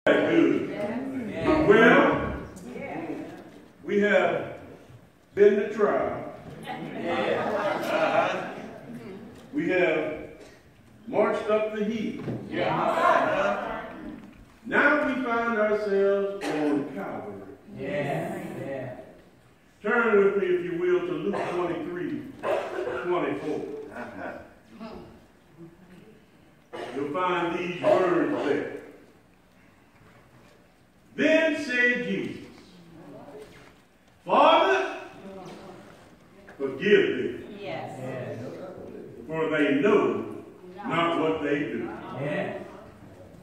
Good. Well, we have been to trial. We have marched up the hill. Now we find ourselves on Calvary. Turn with me, if you will, to Luke 23:24. You'll find these words there. Then said Jesus, Father, forgive them, for they know not what they do.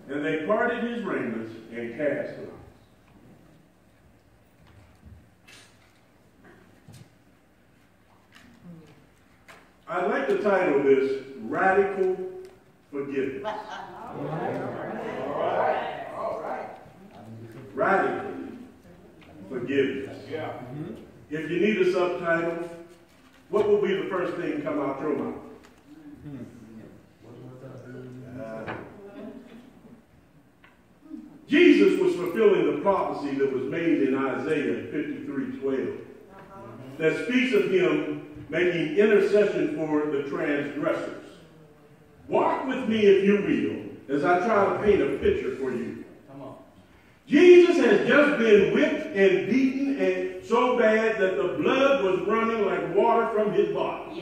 And they parted his raiment and cast them. I'd like to title this Radical Forgiveness. All right. Radical forgiveness. If you need a subtitle, what will be the first thing come out your mouth? Jesus was fulfilling the prophecy that was made in Isaiah 53:12 that speaks of him making intercession for the transgressors. Walk with me, if you will, as I try to paint a picture for you. Jesus has just been whipped and beaten and so bad that the blood was running like water from his body.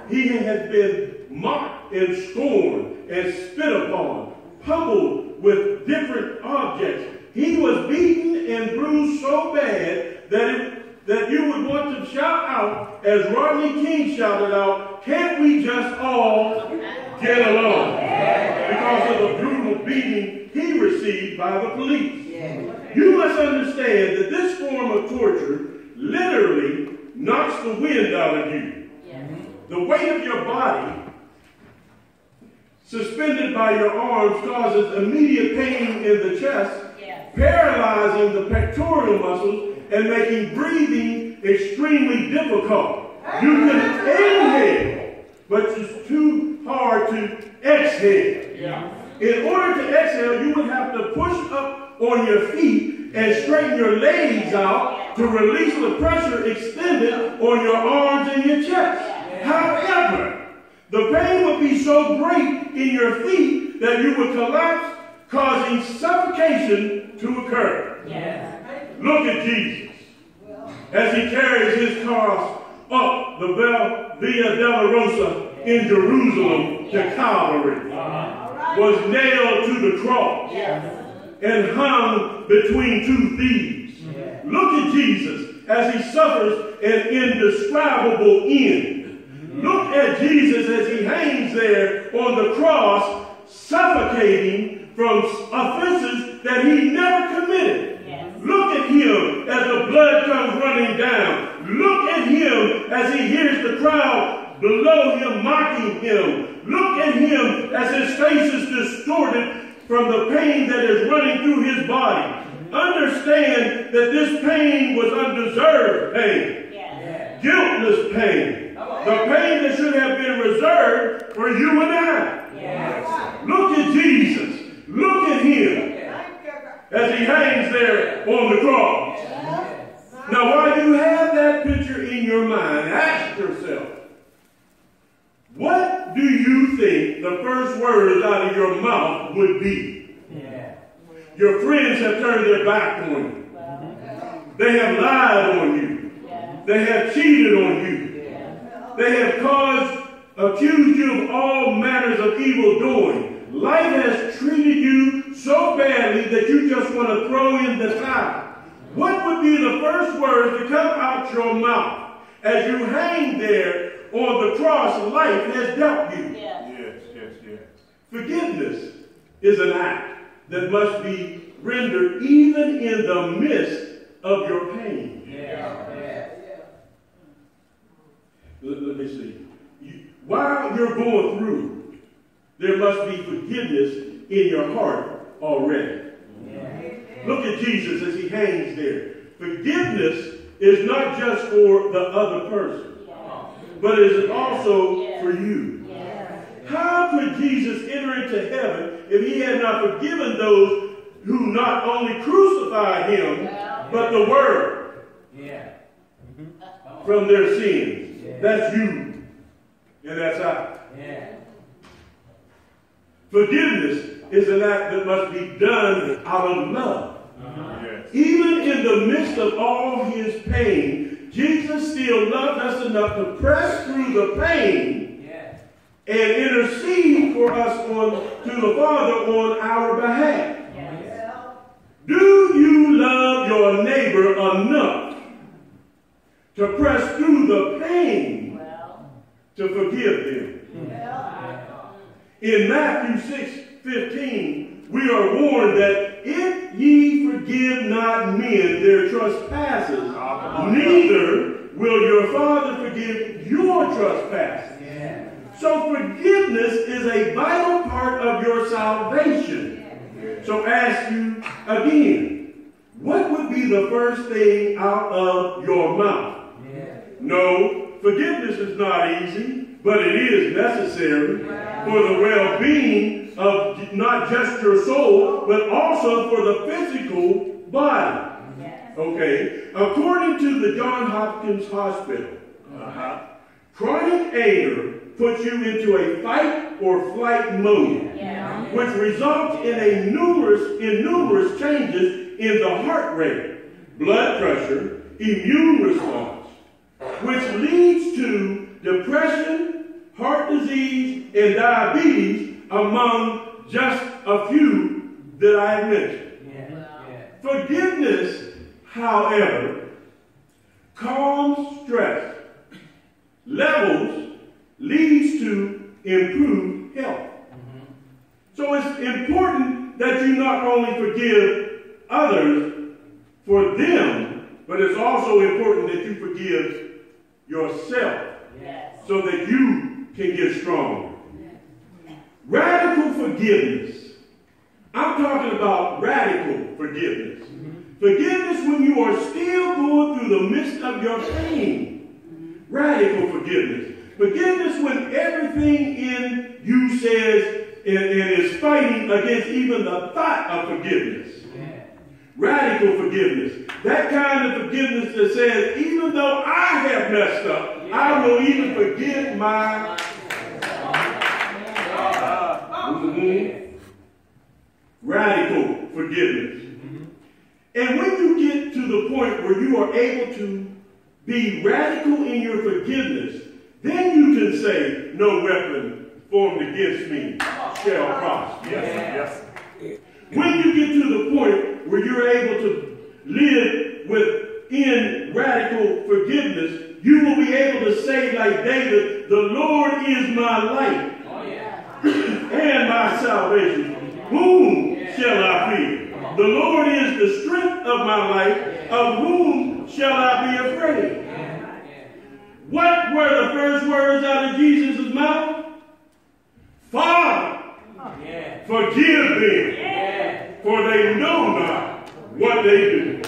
He had been mocked and scorned and spit upon, pummeled with different objects. He was beaten and bruised so bad that you would want to shout out, as Rodney King shouted out, "Can't we just all get along?" Because of the brutal beating he received by the police. You must understand that this form of torture literally knocks the wind out of you. The weight of your body suspended by your arms causes immediate pain in the chest, paralyzing the pectoral muscles and making breathing extremely difficult. You can inhale, but it's too hard to exhale. In order to exhale, you would have to push up on your feet and straighten your legs out to release the pressure extended on your arms and your chest. However, the pain would be so great in your feet that you would collapse, causing suffocation to occur. Look at Jesus as he carries his cross up the Via Dolorosa in Jerusalem to Calvary, was nailed to the cross and hung between two thieves. Look at Jesus as he suffers an indescribable end. Look at Jesus as he hangs there on the cross, suffocating from offenses that he never committed. Look at him as the blood comes running down. Look at him as he hears the crowd below him mocking him. Look at him as his face is distorted from the pain that is running through his body. Understand that this pain was undeserved pain. Guiltless pain. The pain that should have been reserved for you and I. Look at Jesus. Look at him as he hangs there on the cross. Now, while you have that picture in your mind, ask yourself, what do you think the first words out of your mouth would be? Your friends have turned their back on you. They have lied on you. They have cheated on you. They have accused you of all manners of evil doing. Life has treated you so badly that you just want to throw in the towel. What would be the first words to come out your mouth as you hang there on the cross life has dealt you? Yes. Forgiveness is an act that must be rendered even in the midst of your pain. Let me see. While you're going through, there must be forgiveness in your heart already. Look at Jesus as he hangs there. Forgiveness is not just for the other person, but it is also for you. How could Jesus enter into heaven if he had not forgiven those who not only crucified him, but the word from their sins. That's you, and that's I. Forgiveness is an act that must be done out of love. Even in the midst of all his pain, Jesus still loved us enough to press through the pain and intercede for us to the Father on our behalf. Do you love your neighbor enough to press through the pain to forgive them? In Matthew 6:15, we are warned that if ye forgive not men their trespasses, neither will your Father forgive your trespasses. So forgiveness is a vital part of your salvation. So ask you again, what would be the first thing out of your mouth? No, forgiveness is not easy, but it is necessary for the well-being of not just your soul, but also for the physical body. Okay, according to the Johns Hopkins Hospital, chronic anger puts you into a fight or flight mode, which results in numerous changes in the heart rate, blood pressure, immune response, which leads to depression, heart disease, and diabetes, among just a few that I have mentioned. Forgiveness, however, calms stress levels, leads to improved health. So it's important that you not only forgive others for them, but it's also important that you forgive yourself so that you can get stronger. Radical forgiveness. I'm talking about radical forgiveness. Forgiveness when you are still going through the midst of your pain. Radical forgiveness. Forgiveness when everything in you says and is fighting against even the thought of forgiveness. Radical forgiveness. That kind of forgiveness that says, even though I have messed up, I will even forgive my radical forgiveness. And when you get to the point where you are able to be radical in your forgiveness, then you can say, no weapon formed against me shall prosper. Yes. When you get to the point where you're able to live within radical forgiveness, you will be able to say like David, the Lord is my light and my salvation. Whom shall I fear? The Lord is the strength of my life. Of whom shall I be afraid? What were the first words out of Jesus' mouth? Father, forgive them, for they know not what they do.